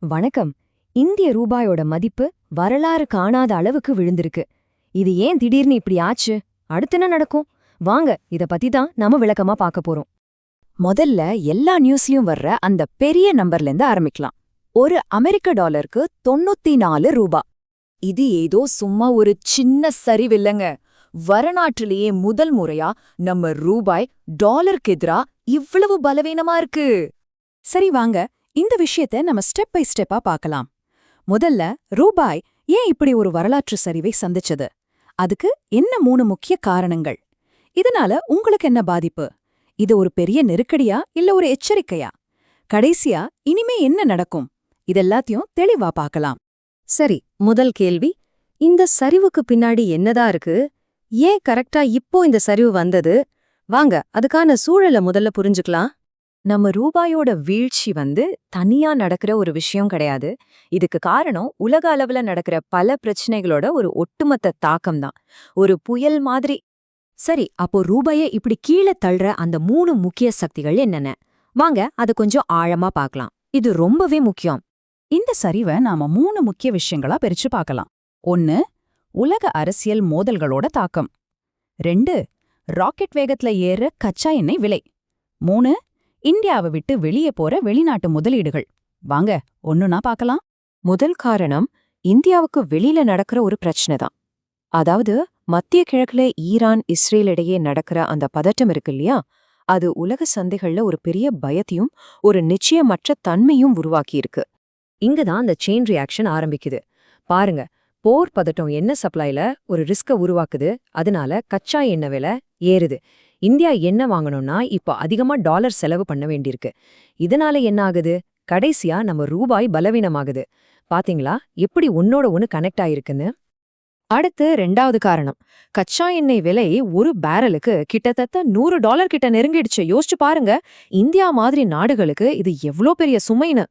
வணக்கம். இந்திய ரூபாயோட மதிப்பு வரலாறு காணாத அளவுக்கு விழுந்திருக்கு. இது ஏன் திடீர்னு இப்படி ஆச்சு? அடுத்து என்ன நடக்கும்? வாங்க இத பத்தி தான் நாம விளக்கமா பார்க்க போறோம். முதல்ல எல்லா நியூஸ்லயும் வர்ற அந்த பெரிய நம்பர்லேருந்து ஆரம்பிக்கலாம். ஒரு அமெரிக்க டாலருக்கு 94 ரூபா. இது ஏதோ சும்மா ஒரு சின்ன சரிவில்லைங்க. வரலாற்றிலேயே முதல் முறையா நம்ம ரூபாய் டாலருக்கு எதிரா இவ்வளவு பலவீனமா இருக்கு. சரி வாங்க, இந்த விஷயத்தை நம்ம ஸ்டெப் பை ஸ்டெப்பா பார்க்கலாம். முதல்ல ரூபாய் ஏன் இப்படி ஒரு வரலாற்று சரிவை சந்திச்சது? அதுக்கு என்ன 3 முக்கிய காரணங்கள்? இதனால உங்களுக்கு என்ன பாதிப்பு? இது ஒரு பெரிய நெருக்கடியா இல்ல ஒரு எச்சரிக்கையா? கடைசியா இனிமே என்ன நடக்கும்? இதெல்லாத்தையும் தெளிவா பார்க்கலாம். சரி, முதல் கேள்வி, இந்த சரிவுக்கு பின்னாடி என்னதான் இருக்கு? ஏன் கரெக்டா இப்போ இந்த சரிவு வந்தது? வாங்க அதுக்கான சூழலை முதல்ல புரிஞ்சுக்கலாம். நம்ம ரூபாயோட வீழ்ச்சி தனியா நடக்கிற ஒரு விஷயம் கிடையாது. இதுக்கு காரணம் உலக அளவுல நடக்கிற பல பிரச்சனைகளோட ஒரு ஒட்டுமொத்த தாக்கம்தான். ஒரு புயல் மாதிரி. சரி, அப்போ ரூபாயை இப்படி கீழே தள்ளுற அந்த 3 முக்கிய சக்திகள் என்னென்ன? வாங்க அதை கொஞ்சம் ஆழமா பார்க்கலாம். இது ரொம்பவே முக்கியம். இந்த சரிவை நாம 3 முக்கிய விஷயங்களா பிரிச்சு பார்க்கலாம். 1. உலக அரசியல் மோதல்களோட தாக்கம். 2. ராக்கெட் வேகத்துல ஏற கச்சா எண்ணெய் விலை. 3. இந்தியாவை விட்டு வெளியே போற வெளிநாட்டு முதலீடுகள். வாங்க ஒண்ணுனா பார்க்கலாம். முதல் காரணம் இந்தியாவுக்கு வெளியில நடக்கிற ஒரு பிரச்சனை தான். அதாவது மத்திய கிழக்குல ஈரான் இஸ்ரேல் இடையே நடக்கிற அந்த பதட்டம் இருக்கு இல்லையா, அது உலக சந்தைகள்ல ஒரு பெரிய பயத்தையும் ஒரு நிச்சயமற்ற தன்மையும் உருவாக்கியிருக்கு. இங்கதான் அந்த செயின் ரியாக்ஷன் ஆரம்பிக்குது. பாருங்க, போர் பதட்டம் எண்ணெய் சப்ளைல ஒரு ரிஸ்க உருவாக்குது. அதனால கச்சா எண்ணெய் விலை ஏறுது. இந்தியா எண்ணெய் வாங்கணும்னா இப்போ அதிகமா டாலர் செலவு பண்ண வேண்டியிருக்கு. இதனால என்ன ஆகுது? கடைசியா நம்ம ரூபாய் பலவீனமாகுது. பாத்தீங்களா எப்படி ஒன்னோட ஒன்னு கனெக்ட் ஆயிருக்குன்னு? அடுத்து 2வது காரணம், கச்சா எண்ணெய் விலை ஒரு பேரலுக்கு கிட்டத்தட்ட $100 கிட்ட நெருங்கிடுச்சு. யோசிச்சு பாருங்க, இந்தியா மாதிரி நாடுகளுக்கு இது எவ்வளோ பெரிய சுமைன்னு.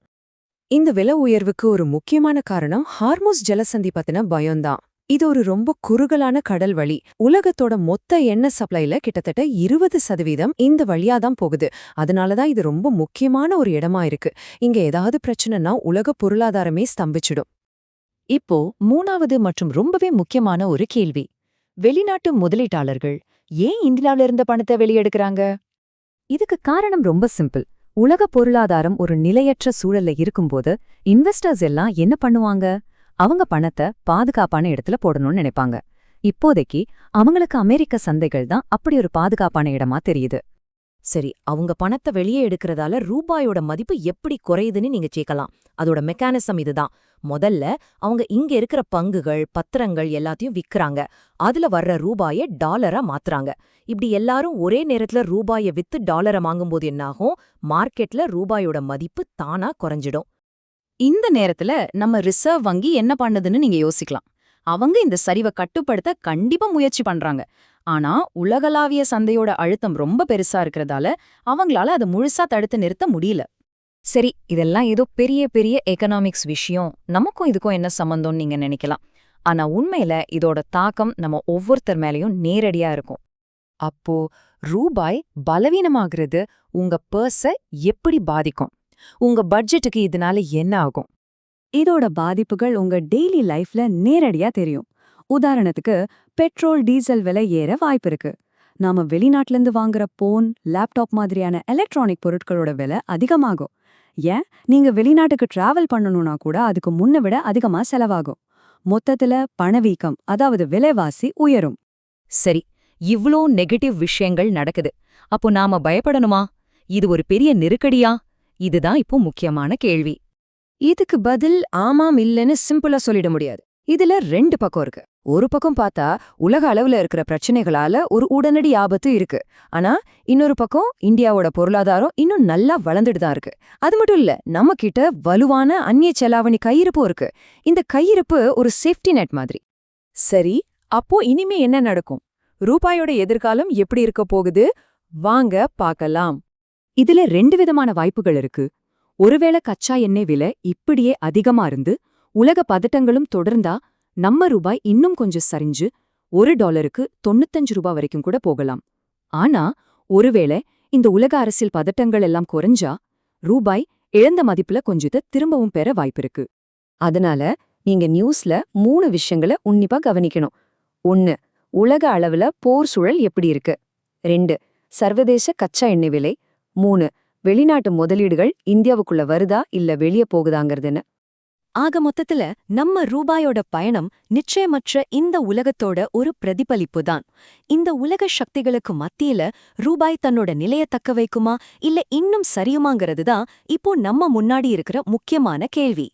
இந்த விலை உயர்வுக்கு ஒரு முக்கியமான காரணம் ஹார்முஸ் ஜலசந்தி பத்தின பயம்தான். இது ஒரு ரொம்ப குறுகலான கடல் வழி. உலகத்தோட மொத்த எண்ணெய் சப்ளைல கிட்டத்தட்ட 20% இந்த வழியாதான் போகுது. அதனாலதான் இது ரொம்ப முக்கியமான ஒரு இடமா இருக்கு. இங்க ஏதாவது பிரச்சனைனா உலக பொருளாதாரமே ஸ்தம்பிச்சிடும். இப்போ 3வது மற்றும் ரொம்பவே முக்கியமான ஒரு கேள்வி, வெளிநாட்டு முதலீட்டாளர்கள் ஏன் இந்தியாவில இருந்த பணத்தை வெளியெடுக்கிறாங்க? இதுக்கு காரணம் ரொம்ப சிம்பிள். உலக பொருளாதாரம் ஒரு நிலையற்ற சூழல்ல இருக்கும்போது இன்வெஸ்டர்ஸ் எல்லாம் என்ன பண்ணுவாங்க? அவங்க பணத்தை பாதுகாப்பான இடத்துல போடணும்னு நினைப்பாங்க. இப்போதைக்கு அவங்களுக்கு அமெரிக்க சந்தைகள் தான் அப்படி ஒரு பாதுகாப்பான இடமா தெரியுது. சரி, அவங்க பணத்தை வெளியே எடுக்கிறதால ரூபாயோட மதிப்பு எப்படி குறையுதுன்னு நீங்க கேட்கலாம். அதோட மெக்கானிசம் இதுதான். முதல்ல அவங்க இங்க இருக்கிற பங்குகள், பத்திரங்கள் எல்லாத்தையும் விக்கிறாங்க. அதுல வர்ற ரூபாயை டாலரா மாத்துறாங்க. இப்படி எல்லாரும் ஒரே நேரத்துல ரூபாயை வித்து டாலரை வாங்கும்போது என்னாகும்? மார்க்கெட்ல ரூபாயோட மதிப்பு தானா குறைஞ்சிடும். இந்த நேரத்துல நம்ம ரிசர்வ் வங்கி என்ன பண்ணுதுன்னு நீங்க யோசிக்கலாம். அவங்க இந்த சரிவை கட்டுப்படுத்த கண்டிப்பா முயற்சி பண்றாங்க. ஆனா உலகளாவிய சந்தையோட அழுத்தம் ரொம்ப பெருசா இருக்கிறதால அவங்களால அதை முழுசா தடுத்து நிறுத்த முடியல. சரி, இதெல்லாம் ஏதோ பெரிய பெரிய எகனாமிக்ஸ் விஷயம், நமக்கும் இதுக்கும் என்ன சம்பந்தம்னு நீங்க நினைக்கலாம். ஆனா உண்மையில இதோட தாக்கம் நம்ம ஒவ்வொருத்தர் மேலயும் நேரடியா இருக்கும். அப்போ ரூபாய் பலவீனமாகிறது உங்க பர்ஸ எப்படி பாதிக்கும்? உங்க பட்ஜெட்டுக்கு இதனால என்ன ஆகும்? இதோட பாதிப்புகள் உங்க டெய்லி லைஃப்ல நேரடியா தெரியும். உதாரணத்துக்கு, பெட்ரோல் டீசல் விலை ஏற வாய்ப்பு இருக்கு. நாம வெளிநாட்டுல இருந்து வாங்குற போன், லேப்டாப் மாதிரியான எலக்ட்ரானிக் பொருட்களோட விலை அதிகமாகும். ஏன், நீங்க வெளிநாட்டுக்கு டிராவல் பண்ணணும்னா கூட அதுக்கு முன்ன விட அதிகமா செலவாகும். மொத்தத்துல பணவீக்கம், அதாவது விலைவாசி உயரும். சரி, இவ்ளோ நெகட்டிவ் விஷயங்கள் நடக்குது. அப்போ நாம பயப்படணுமா? இது ஒரு பெரிய நெருக்கடியா? இதுதான் இப்போ முக்கியமான கேள்வி. இதுக்கு பதில் ஆமாம் இல்லைன்னு சிம்பிளா சொல்லிட முடியாது. இதுல 2 பக்கம் இருக்கு. ஒரு பக்கம் பார்த்தா உலக அளவுல இருக்கிற பிரச்சனைகளால ஒரு உடனடி ஆபத்து இருக்கு. ஆனா இன்னொரு பக்கம் இந்தியாவோட பொருளாதாரம் இன்னும் நல்லா வளர்ந்துட்டு தான் இருக்கு. அது மட்டும் இல்ல, நம்ம கிட்ட வலுவான அந்நிய செலாவணி கையிருப்பும் இருக்கு. இந்த கையிருப்பு ஒரு சேஃப்டி நெட் மாதிரி. சரி, அப்போ இனிமே என்ன நடக்கும்? ரூபாயோட எதிர்காலம் எப்படி இருக்க போகுது? வாங்க பார்க்கலாம். இதுல 2 விதமான வாய்ப்புகள் இருக்கு. ஒருவேளை கச்சா எண்ணெய் விலை இப்படியே அதிகமா இருந்து உலக பதட்டங்களும் தொடர்ந்தா நம்ம ரூபாய் இன்னும் கொஞ்சம் சரிஞ்சு $1 $95 வரைக்கும் கூட போகலாம். ஆனா ஒருவேளை இந்த உலக அரசியல் பதட்டங்கள் எல்லாம் குறைஞ்சா ரூபாய் இழந்த மதிப்புல கொஞ்சத்தை திரும்பவும் பெற வாய்ப்பிருக்கு. அதனால நீங்க நியூஸ்ல 3 விஷயங்களை உன்னிப்பா கவனிக்கணும். 1. உலக அளவுல போர் சூழல் எப்படி இருக்கு. 2. சர்வதேச கச்சா எண்ணெய் விலை. 3. வெளிநாட்டு முதலீடுகள் இந்தியாவுக்குள்ள வருதா இல்ல வெளிய போகுதாங்கிறதுன்னு. ஆக மொத்தத்துல நம்ம ரூபாயோட பயணம் நிச்சயமற்ற இந்த உலகத்தோட ஒரு பிரதிபலிப்பு தான். இந்த உலக சக்திகளுக்கு மத்தியில ரூபாய் தன்னோட நிலைய தக்க வைக்குமா இல்ல இன்னும் சரியுமாங்கிறது தான் இப்போ நம்ம முன்னாடி இருக்கிற முக்கியமான கேள்வி.